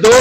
2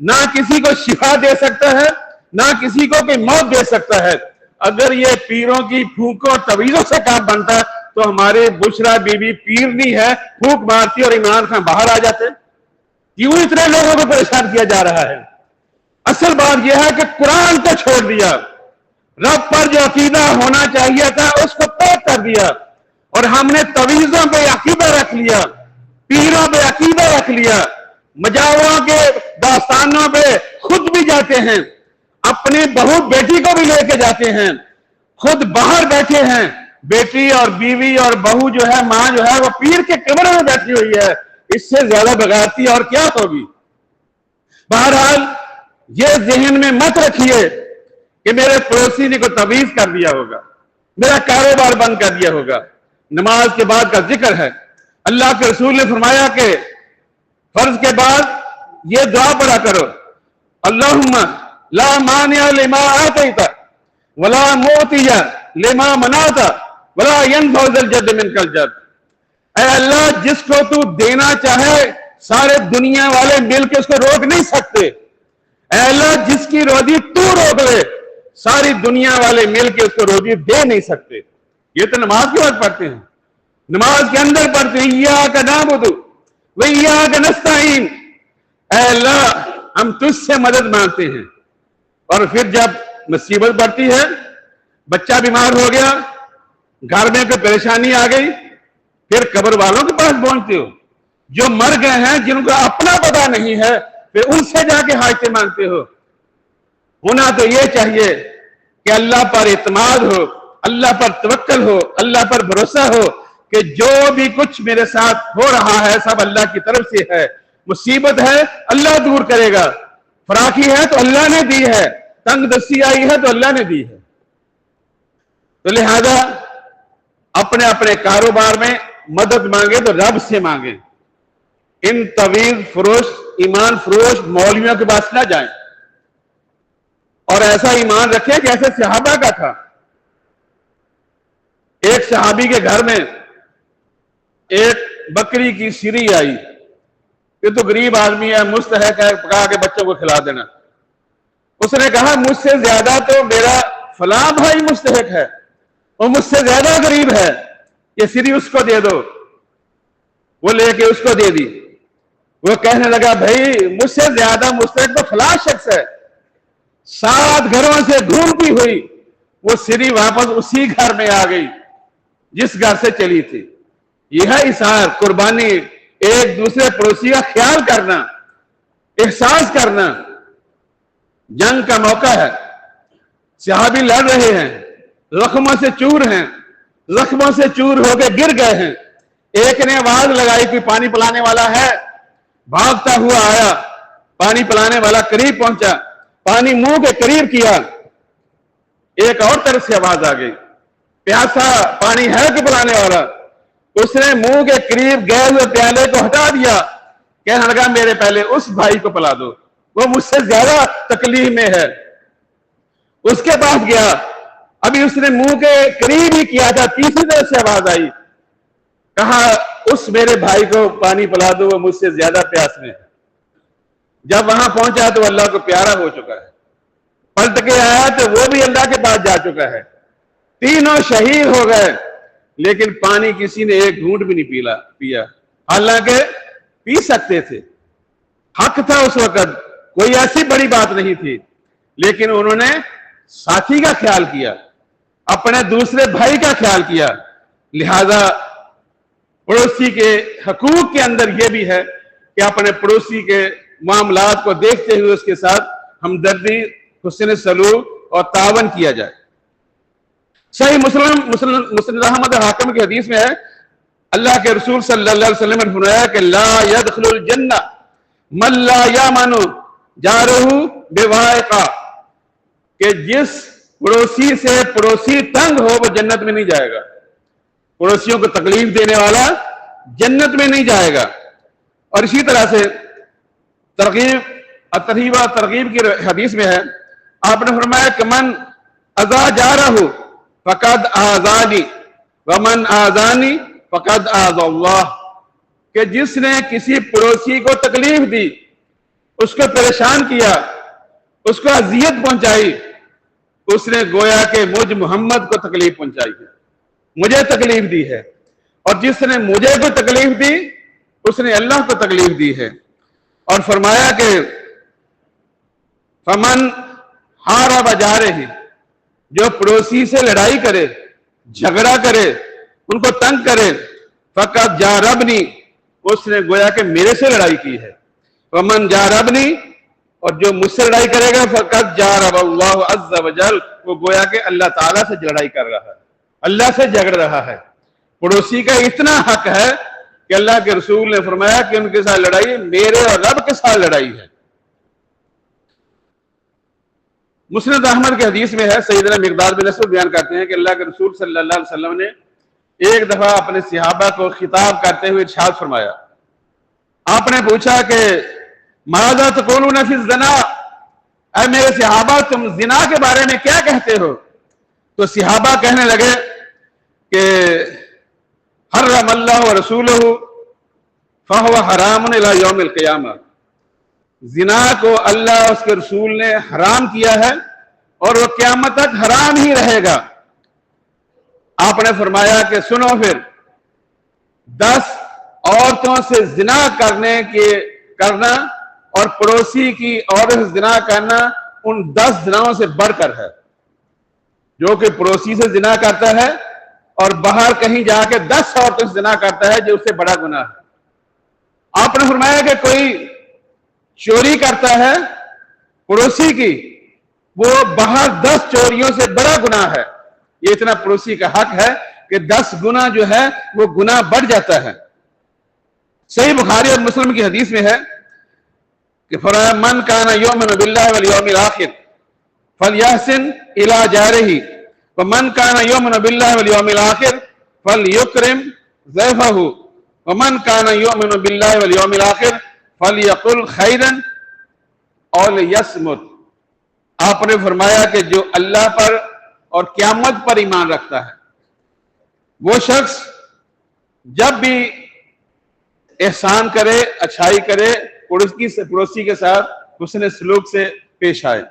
نہ کسی کو شفا دے سکتا ہے، نہ کسی کو کوئی موت دے سکتا ہے۔ اگر یہ پیروں کی پھونکوں اور تویزوں سے کام بنتا تو ہمارے بشرا بی بی پیر نہیں ہے، پھونک مارتی اور عمران خان باہر آ جاتے۔ کیوں اتنے لوگوں کو پریشان کیا جا رہا ہے؟ اصل بات یہ ہے کہ قرآن کو چھوڑ دیا، رب پر جو عقیدہ ہونا چاہیے تھا اس کو ترک کر دیا، اور ہم نے تویزوں پہ عقیدہ رکھ لیا، پیروں پہ عقیدہ رکھ لیا، مجاوروں کے داستانوں پہ خود بھی جاتے ہیں، اپنی بہو بیٹی کو بھی لے کے جاتے ہیں، خود باہر بیٹھے ہیں، بیٹی اور بیوی اور بہو جو ہے، ماں جو ہے وہ پیر کے کمرے میں بیٹھی ہوئی ہے۔ اس سے زیادہ بغاوتی اور کیا ہوگی؟ بہرحال یہ ذہن میں مت رکھیے کہ میرے پڑوسی نے کوئی تویز کر دیا ہوگا، میرا کاروبار بند کر دیا ہوگا۔ نماز کے بعد کا ذکر ہے، اللہ کے رسول نے فرمایا کہ فرض کے بعد یہ دعا پڑھا کرو، اللہم لا مانع لما آتیت ولا معطی لما منعت ولا ينفع ذا الجد منک الجد۔ اے اللہ، جس کو تو دینا چاہے سارے دنیا والے مل کے اس کو روک نہیں سکتے۔ اے اللہ، جس کی روزی تو روک لے ساری دنیا والے مل کے اس کو روزی دے نہیں سکتے۔ یہ تو نماز کے وقت پڑھتے ہیں، نماز کے اندر پڑھتے ہیں، ایاک نعبد و ایاک نستعین۔ اے اللہ، ہم تجھ سے مدد مانگتے ہیں۔ اور پھر جب مصیبت پڑتی ہے، بچہ بیمار ہو گیا، گھر میں کوئی پریشانی آ گئی، پھر قبر والوں کے پاس پہنچتے ہو، جو مر گئے ہیں، جن کو اپنا پتہ نہیں ہے، پھر ان سے جا کے حاجتیں مانگتے ہو۔ ہونا تو یہ چاہیے کہ اللہ پر اعتماد ہو، اللہ پر توکل ہو، اللہ پر بھروسہ ہو کہ جو بھی کچھ میرے ساتھ ہو رہا ہے سب اللہ کی طرف سے ہے۔ مصیبت ہے اللہ دور کرے گا، فراخی ہے تو اللہ نے دی ہے، تنگ دستی آئی ہے تو اللہ نے دی ہے۔ تو لہذا اپنے اپنے کاروبار میں مدد مانگے تو رب سے مانگیں، ان طویل فروش ایمان فروش مولویوں کے پاس نہ جائیں، اور ایسا ایمان رکھیں کہ ایسے صحابہ کا تھا۔ ایک صحابی کے گھر میں ایک بکری کی سری آئی، یہ تو غریب آدمی ہے، مستحق ہے، پکا کے بچوں کو کھلا دینا۔ اس نے کہا مجھ سے زیادہ تو میرا فلاں بھائی مستحق ہے، وہ مجھ سے زیادہ غریب ہے، یہ سری اس کو دے دو۔ وہ لے کے اس کو دے دی۔ وہ کہنے لگا بھائی مجھ سے زیادہ مستحق تو فلاں شخص ہے۔ 7 گھروں سے ڈھونڈتی ہوئی وہ سری واپس اسی گھر میں آ گئی جس گھر سے چلی تھی۔ یہ ہے اثار، قربانی، ایک دوسرے پڑوسی کا خیال کرنا، احساس کرنا۔ جنگ کا موقع ہے، صحابی لڑ رہے ہیں، زخموں سے چور ہیں، زخموں سے چور ہو کے گر گئے ہیں۔ ایک نے آواز لگائی کوئی پانی پلانے والا ہے، بھاگتا ہوا آیا، پانی پلانے والا قریب پہنچا، پانی منہ کے قریب کیا، ایک اور طرف سے آواز آ گئی، پیاسا پانی ہے کہ پلانے والا؟ اس نے منہ کے قریب گئے ہوئے پیالے کو ہٹا دیا، کہنے لگا میرے پہلے اس بھائی کو پلا دو، وہ مجھ سے زیادہ تکلیف میں ہے۔ اس کے پاس گیا، ابھی اس نے منہ کے قریب ہی کیا تھا، تیسری طرف سے آواز آئی، کہا اس میرے بھائی کو پانی پلا دو، وہ مجھ سے زیادہ پیاس میں ہے۔ جب وہاں پہنچا تو اللہ کو پیارا ہو چکا ہے، پلٹ کے آیا تو وہ بھی اللہ کے پاس جا چکا ہے، تینوں شہید ہو گئے، لیکن پانی کسی نے ایک گھونٹ بھی نہیں پیا، حالانکہ پی سکتے تھے، حق تھا اس وقت، کوئی ایسی بڑی بات نہیں تھی، لیکن انہوں نے ساتھی کا خیال کیا، اپنے دوسرے بھائی کا خیال کیا۔ لہذا پڑوسی کے حقوق کے اندر یہ بھی ہے کہ اپنے پڑوسی کے معاملات کو دیکھتے ہوئے اس کے ساتھ ہمدردی، حسن سلوک اور تعاون کیا جائے۔ صحیح مسلم احمد حاکم کی حدیث میں ہے، اللہ کے رسول صلی اللہ علیہ وسلم نے فرمایا کہ لا يدخل الجنہ من لا یامن جارہ بوائقہ، کہ جس پڑوسی سے پڑوسی تنگ ہو وہ جنت میں نہیں جائے گا، پڑوسیوں کو تکلیف دینے والا جنت میں نہیں جائے گا۔ اور اسی طرح سے ترغیب و ترغیب کی حدیث میں ہے، آپ نے فرمایا کہ من اذا جارہ فقد آذانی ومن آذانی فقد آذى اللہ، کہ جس نے کسی پڑوسی کو تکلیف دی اس کو پریشان کیا، اس کو اذیت پہنچائی، اس نے گویا کہ مجھ محمد کو تکلیف پہنچائی ہے، مجھے تکلیف دی ہے، اور جس نے مجھے کو تکلیف دی اس نے اللہ کو تکلیف دی ہے۔ اور فرمایا کہ فمن حارب جارہ، جو پڑوسی سے لڑائی کرے، جھگڑا کرے، ان کو تنگ کرے، فقط جاربنی، اس نے گویا کہ میرے سے لڑائی کی ہے۔ ومن جاربنی، اور جو مجھ سے لڑائی کرے گا، فقط جارب اللہ عز وجل، وہ گویا کہ اللہ تعالیٰ سے لڑائی کر رہا ہے، اللہ سے جھگڑ رہا ہے۔ پڑوسی کا اتنا حق ہے کہ اللہ کے رسول نے فرمایا کہ ان کے ساتھ لڑائی میرے اور رب کے ساتھ لڑائی ہے۔ مسند احمد کی حدیث میں ہے، سیدنا مقداد بن اسود بیان کرتے ہیں کہ اللہ کے رسول صلی اللہ علیہ وسلم نے ایک دفعہ اپنے صحابہ کو خطاب کرتے ہوئے ارشاد فرمایا، آپ نے پوچھا کہ ماذا تقولون فی الزنا، اے میرے صحابہ تم زنا کے بارے میں کیا کہتے ہو؟ تو صحابہ کہنے لگے کہ حرم اللہ ورسولہ فہو حرام الی یوم القیامہ، زنا کو اللہ اور اس کے رسول نے حرام کیا ہے اور وہ قیامت تک حرام ہی رہے گا۔ آپ نے فرمایا کہ سنو پھر، 10 عورتوں سے زنا کرنا اور پڑوسی کی عورت سے زنا کرنا ان 10 زناؤں سے بڑھ کر ہے۔ جو کہ پڑوسی سے زنا کرتا ہے اور باہر کہیں جا کے 10 عورتوں سے زنا کرتا ہے، جو اس سے بڑا گناہ ہے۔ آپ نے فرمایا کہ کوئی چوری کرتا ہے پڑوسی کی، وہ باہر 10 چوریوں سے بڑا گناہ ہے۔ یہ اتنا پڑوسی کا حق ہے کہ 10 گنا جو ہے وہ گناہ بڑھ جاتا ہے۔ صحیح بخاری اور مسلم کی حدیث میں ہے کہ فرمایا من کان یؤمن باللہ والیوم الآخر فلیحسن الی جارہ ومن کان یؤمن باللہ والیوم الآخر فلیکرم ضیفہ ومن کان یؤمن باللہ والیوم الآخر فلیقل خیرا او لیصمت۔ آپ نے فرمایا کہ جو اللہ پر اور قیامت پر ایمان رکھتا ہے، وہ شخص جب بھی احسان کرے، اچھائی کرے، پڑوسی کے ساتھ حسن سلوک سے پیش آئے۔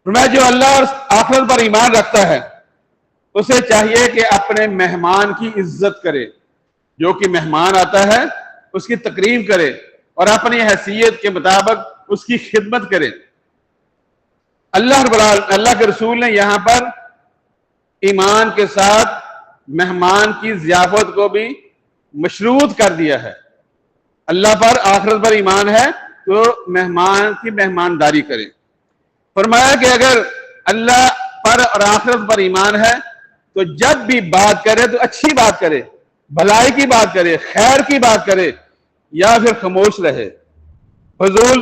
فرمایا جو اللہ اور آخرت پر ایمان رکھتا ہے اسے چاہیے کہ اپنے مہمان کی عزت کرے، جو کہ مہمان آتا ہے اس کی تکریم کرے اور اپنی حیثیت کے مطابق اس کی خدمت کرے۔ اللہ کے رسول نے یہاں پر ایمان کے ساتھ مہمان کی ضیافت کو بھی مشروط کر دیا ہے۔ اللہ پر آخرت پر ایمان ہے تو مہمان کی مہمانداری کرے۔ فرمایا کہ اگر اللہ پر اور آخرت پر ایمان ہے تو جب بھی بات کرے تو اچھی بات کرے، بھلائی کی بات کرے، خیر کی بات کرے، یا پھر خاموش رہے، فضول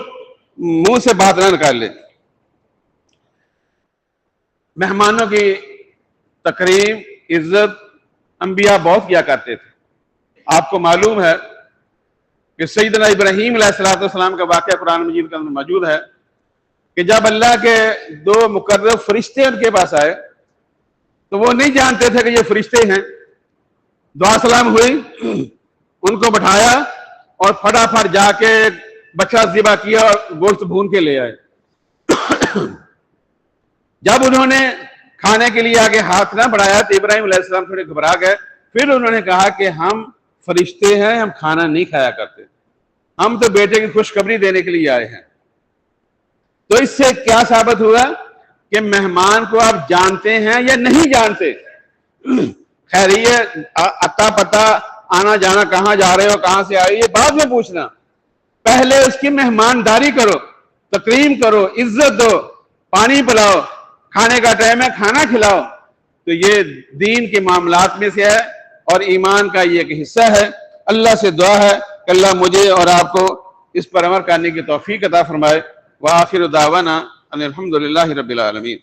منہ سے بات نہ نکال لے۔ مہمانوں کی تکریم، عزت انبیاء بہت کیا کرتے تھے۔ آپ کو معلوم ہے کہ سیدنا ابراہیم علیہ السلام کا واقعہ قرآن مجید کے اندر موجود ہے کہ جب اللہ کے 2 مقرب فرشتے ان کے پاس آئے تو وہ نہیں جانتے تھے کہ یہ فرشتے ہیں۔ دعا سلام ہوئی، ان کو بٹھایا اور فٹافٹ جا کے بچہ ذبح کیا اور گوشت بھون کے لے آئے۔ جب انہوں نے کھانے کے لیے آگے ہاتھ نہ بڑھایا تو ابراہیم علیہ السلام تھوڑے گھبرا گئے۔ پھر انہوں نے کہا کہ ہم فرشتے ہیں، ہم کھانا نہیں کھایا کرتے، ہم تو بیٹے کی خوشخبری دینے کے لیے آئے ہیں۔ تو اس سے کیا ثابت ہوا کہ مہمان کو آپ جانتے ہیں یا نہیں جانتے، خیریت، اتا پتا، آنا جانا، کہاں جا رہے ہو، کہاں سے آئے، یہ بعد میں پوچھنا، پہلے اس کی مہمانداری کرو، تکریم کرو، عزت دو، پانی پلاؤ، کھانے کا ٹائم ہے کھانا کھلاؤ۔ تو یہ دین کے معاملات میں سے ہے اور ایمان کا یہ ایک حصہ ہے۔ اللہ سے دعا ہے کہ اللہ مجھے اور آپ کو اس پر عمل کرنے کی توفیق عطا فرمائے۔ وآخر دعوانا ان الحمد للہ رب العالمین۔